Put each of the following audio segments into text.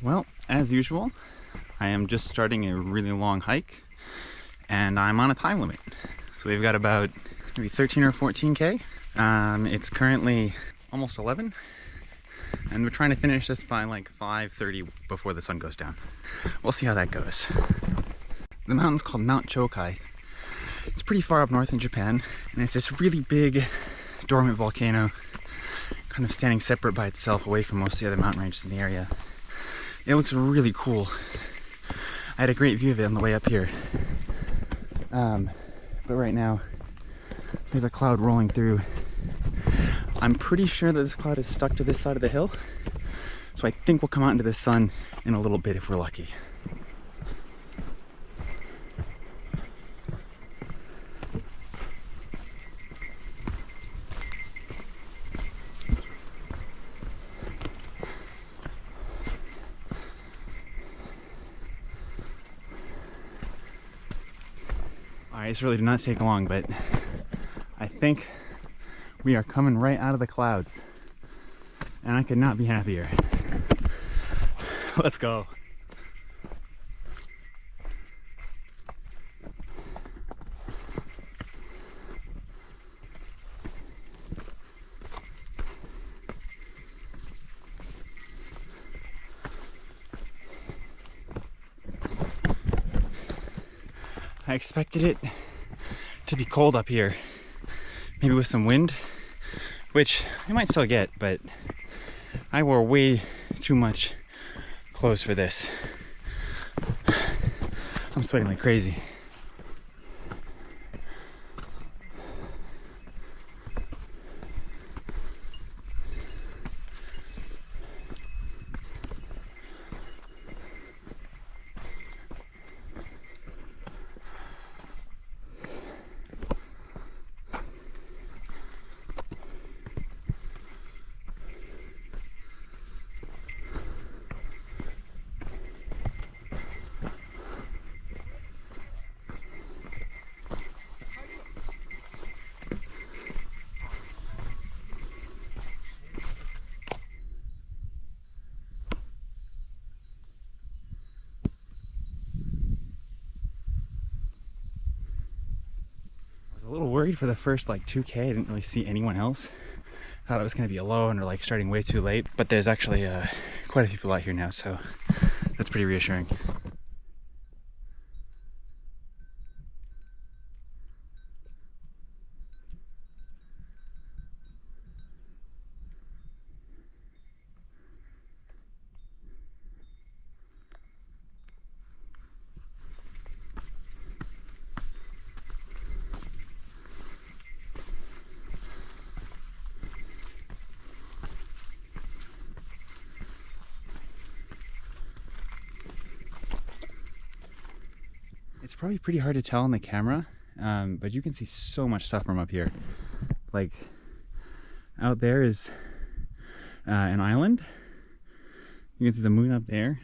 Well, as usual, I am just starting a really long hike and I'm on a time limit. So we've got about maybe 13 or 14K. It's currently almost 11 and we're trying to finish this by like 5:30 before the sun goes down. We'll see how that goes. The mountain's called Mount Chokai. It's pretty far up north in Japan and it's this really big dormant volcano kind of standing separate by itself away from most of the other mountain ranges in the area. It looks really cool. I had a great view of it on the way up here. But right now, there's a cloud rolling through. I'm pretty sure that this cloud is stuck to this side of the hill. So I think we'll come out into the sun in a little bit if we're lucky. Alright, this really did not take long, but I think we are coming right out of the clouds. And I could not be happier. Let's go. I expected it to be cold up here, maybe with some wind, which I might still get, but I wore way too much clothes for this. I'm sweating like crazy. A little worried for the first like 2K. I didn't really see anyone else. Thought it was going to be alone or like starting way too late, but there's actually quite a few people out here now, so that's pretty reassuring. It's probably pretty hard to tell on the camera, but you can see so much stuff from up here. Like, out there is an island. You can see the moon up there.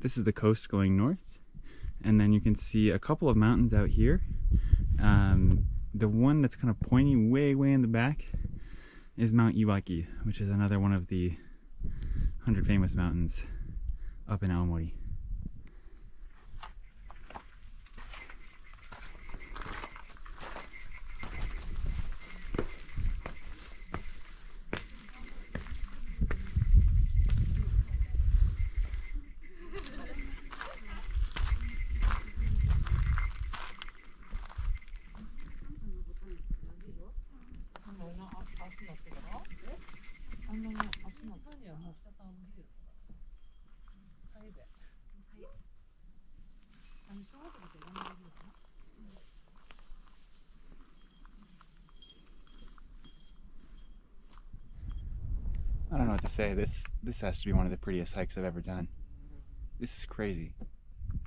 This is the coast going north. And then you can see a couple of mountains out here. The one that's kind of pointy way in the back is Mount Iwaki, which is another one of the 100 famous mountains up in Aomori. I don't know what to say. This has to be one of the prettiest hikes I've ever done. This is crazy.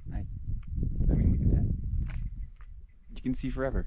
I mean, look at that. You can see forever.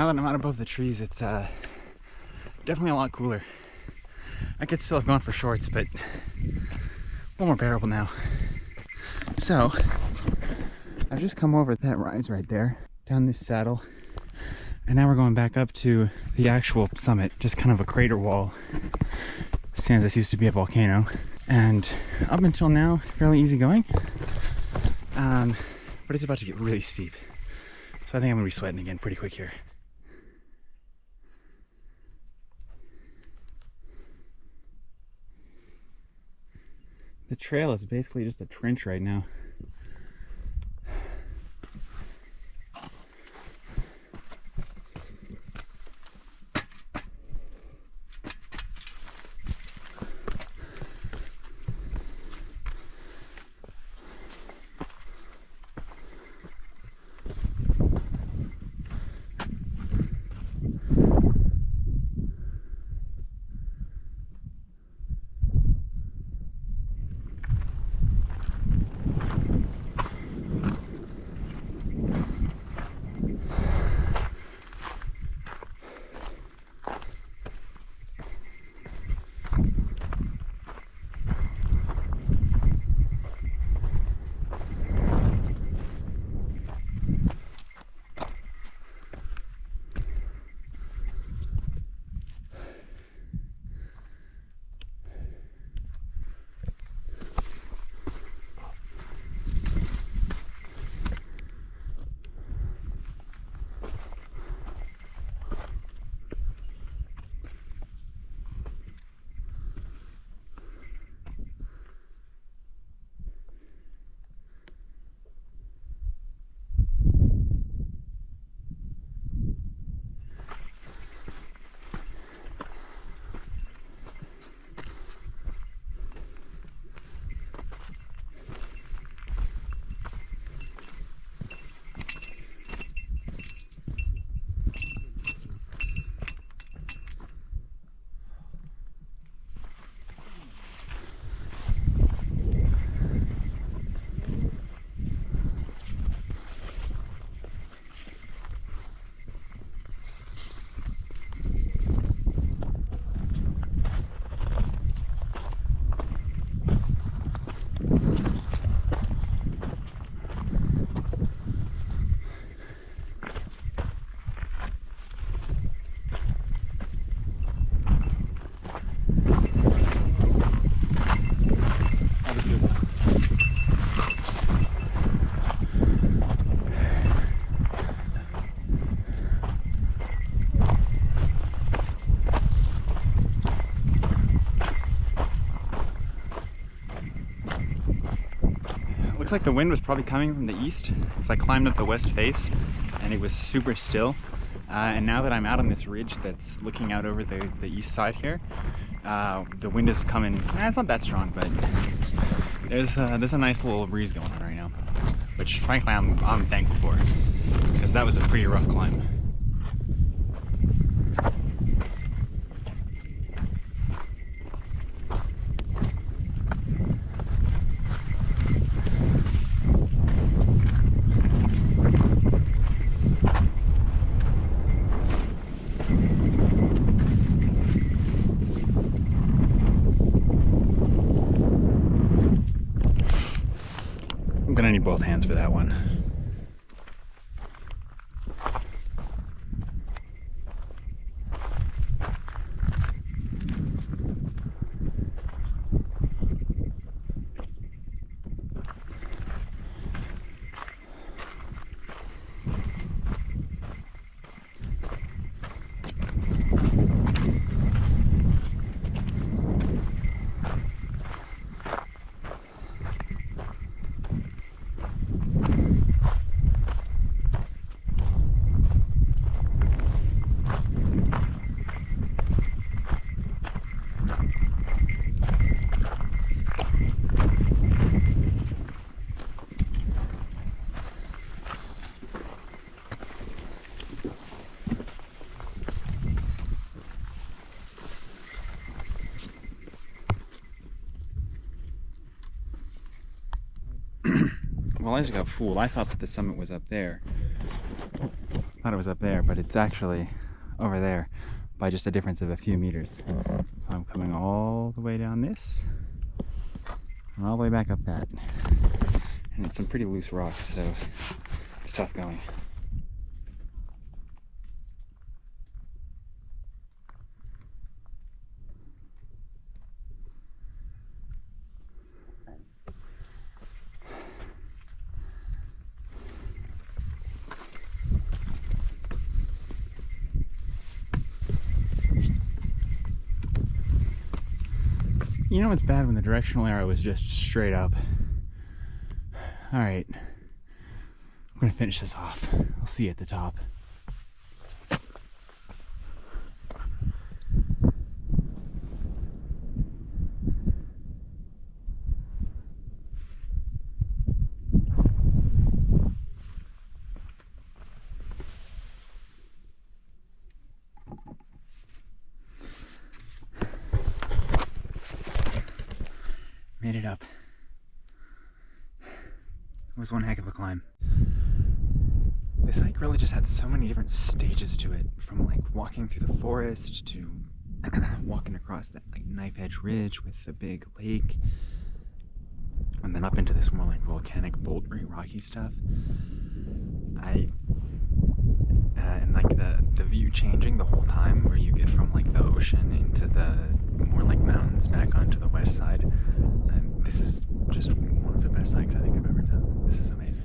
now that I'm out above the trees, it's definitely a lot cooler. I could still have gone for shorts, but a little more bearable now. So I've just come over that rise right there, down this saddle, and now we're going back up to the actual summit, just kind of a crater wall. Sans this used to be a volcano, and up until now, fairly easy going. But it's about to get really steep. So I think I'm gonna be sweating again pretty quick here. The trail is basically just a trench right now. Looks like the wind was probably coming from the east, because I climbed up the west face and it was super still. And now that I'm out on this ridge that's looking out over the east side here, the wind is coming. It's not that strong, but there's a nice little breeze going on right now, which frankly I'm thankful for, because that was a pretty rough climb. I'm gonna need both hands for that one. Well, I just got fooled. I thought that the summit was up there. Thought it was up there, but it's actually over there by just a difference of a few meters. So I'm coming all the way down this and all the way back up that. And it's some pretty loose rocks, so it's tough going. You know what's bad when the directional arrow is just straight up? Alright, I'm gonna finish this off. I'll see you at the top. Made it up. It was one heck of a climb. This hike really just had so many different stages to it, from like walking through the forest to walking across that like knife edge ridge with the big lake, and then up into this more like volcanic, bouldery, rocky stuff. And like the view changing the whole time, where you get from like the ocean into the more like mountains back onto the west side. And this is just one of the best hikes I think I've ever done. This is amazing.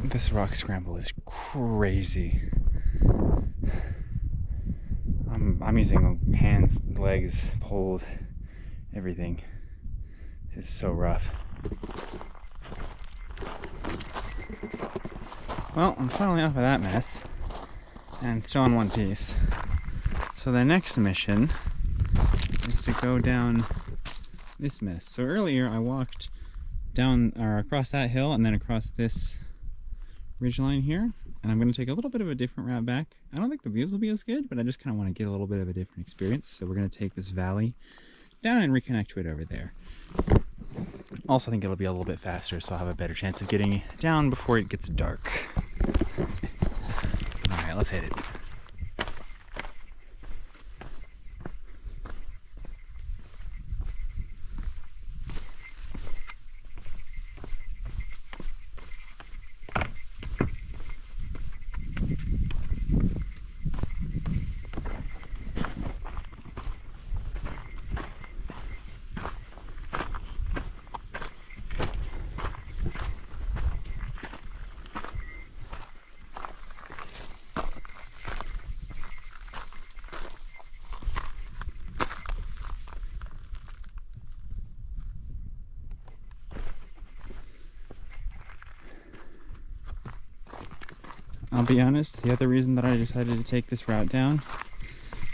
This rock scramble is crazy. I'm using hands, legs, poles, everything. This is so rough. Well, I'm finally off of that mess and still in one piece. So the next mission is to go down this mess. So earlier I walked down or across that hill and then across this ridgeline here, and I'm going to take a little bit of a different route back. I don't think the views will be as good, but I just kind of want to get a little bit of a different experience. So we're going to take this valley down and reconnect to it over there. Also, I think it'll be a little bit faster, so I'll have a better chance of getting down before it gets dark. All right, let's hit it. I'll be honest, the other reason that I decided to take this route down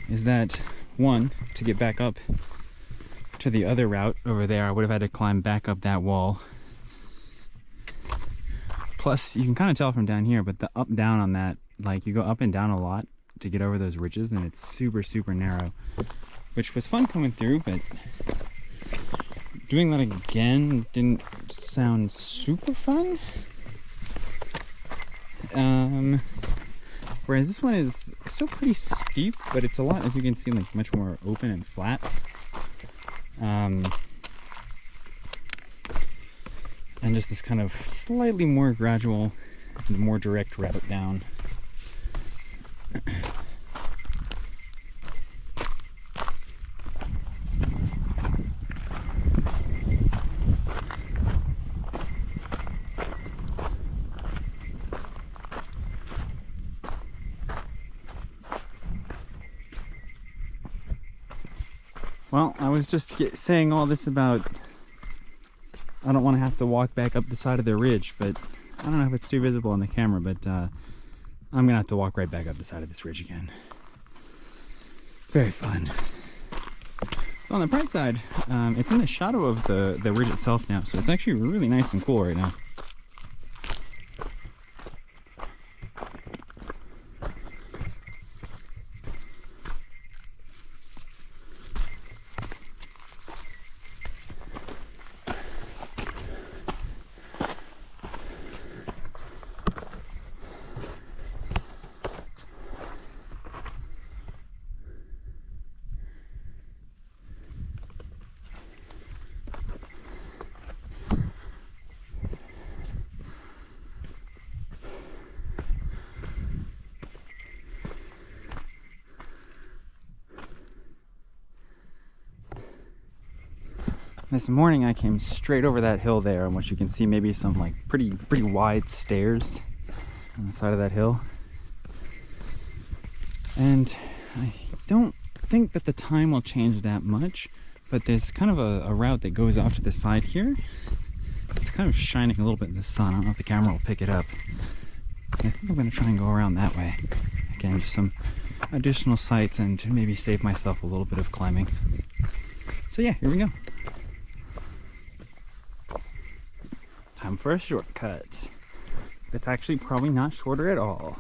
is that, one, to get back up to the other route over there, I would have had to climb back up that wall. Plus, you can kind of tell from down here, but the up-down on that, like, you go up and down a lot to get over those ridges, and it's super, super narrow, which was fun coming through, but doing that again didn't sound super fun. Whereas this one is still pretty steep, but it's a lot, as you can see, like much more open and flat. And just this kind of slightly more gradual and more direct route down. Well, I was just saying all this about I don't want to have to walk back up the side of the ridge, but I don't know if it's too visible on the camera, but I'm gonna have to walk right back up the side of this ridge again. Very fun. On the bright side, it's in the shadow of the ridge itself now, so it's actually really nice and cool right now. This morning I came straight over that hill there, in which you can see maybe some like pretty wide stairs on the side of that hill. And I don't think that the time will change that much, but there's kind of a route that goes off to the side here. It's kind of shining a little bit in the sun. I don't know if the camera will pick it up. I think I'm going to try and go around that way. Again, just some additional sights and maybe save myself a little bit of climbing. So yeah, here we go. Time for a shortcut. That's actually probably not shorter at all.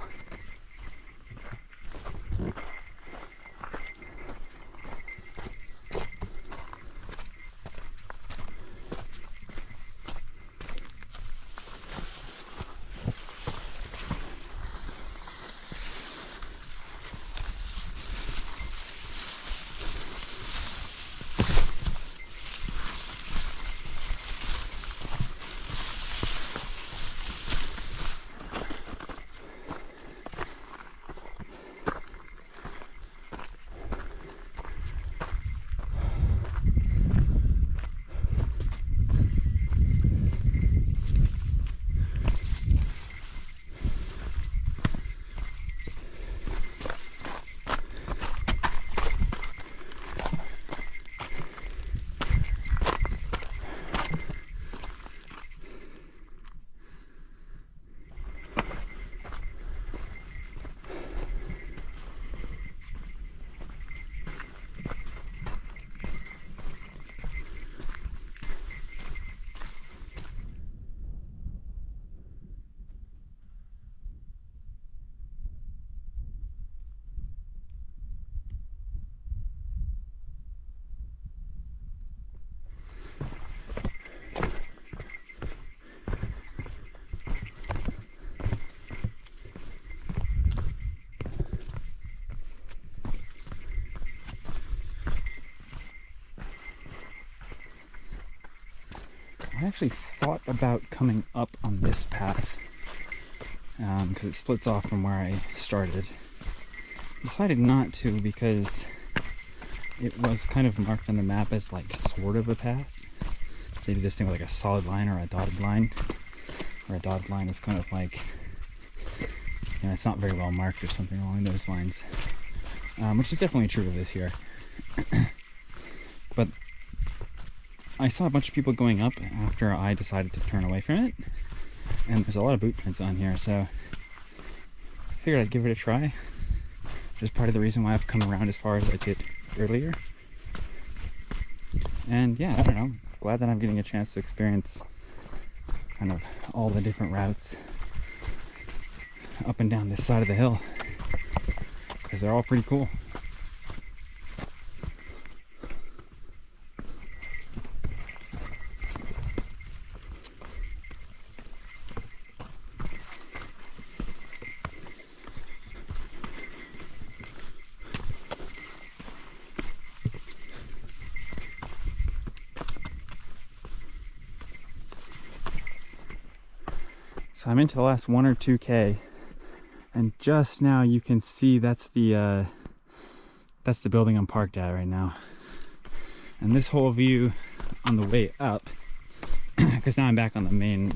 I actually thought about coming up on this path because it splits off from where I started. Decided not to because it was kind of marked on the map as like sort of a path. They do this thing with like a solid line or a dotted line, where a dotted line is kind of like, you know, it's not very well marked or something along those lines, which is definitely true of this here. But I saw a bunch of people going up after I decided to turn away from it, and there's a lot of boot prints on here, so I figured I'd give it a try. That's part of the reason why I've come around as far as I did earlier. And yeah, I don't know, glad that I'm getting a chance to experience kind of all the different routes up and down this side of the hill, because they're all pretty cool. So I'm into the last 1 or 2K, and just now you can see that's the building I'm parked at right now. And this whole view on the way up, because now I'm back on the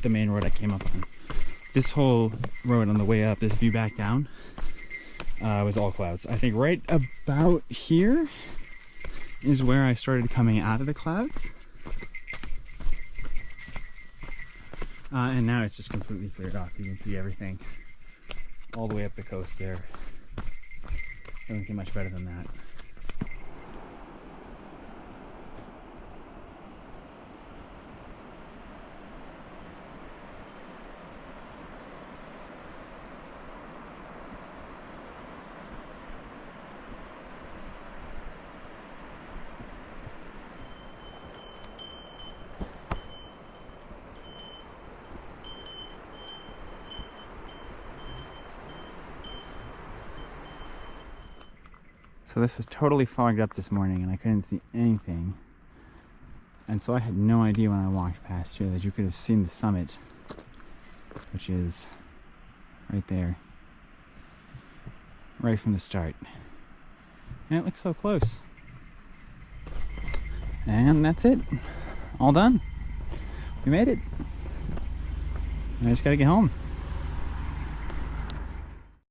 main road I came up on. This whole road on the way up, this view back down, was all clouds. I think right about here is where I started coming out of the clouds. And now it's just completely cleared off. You can see everything all the way up the coast there. Doesn't get much better than that. So this was totally fogged up this morning and I couldn't see anything. And so I had no idea when I walked past here that you could have seen the summit, which is right there, right from the start. And it looks so close. And that's it. All done. We made it. I just gotta get home.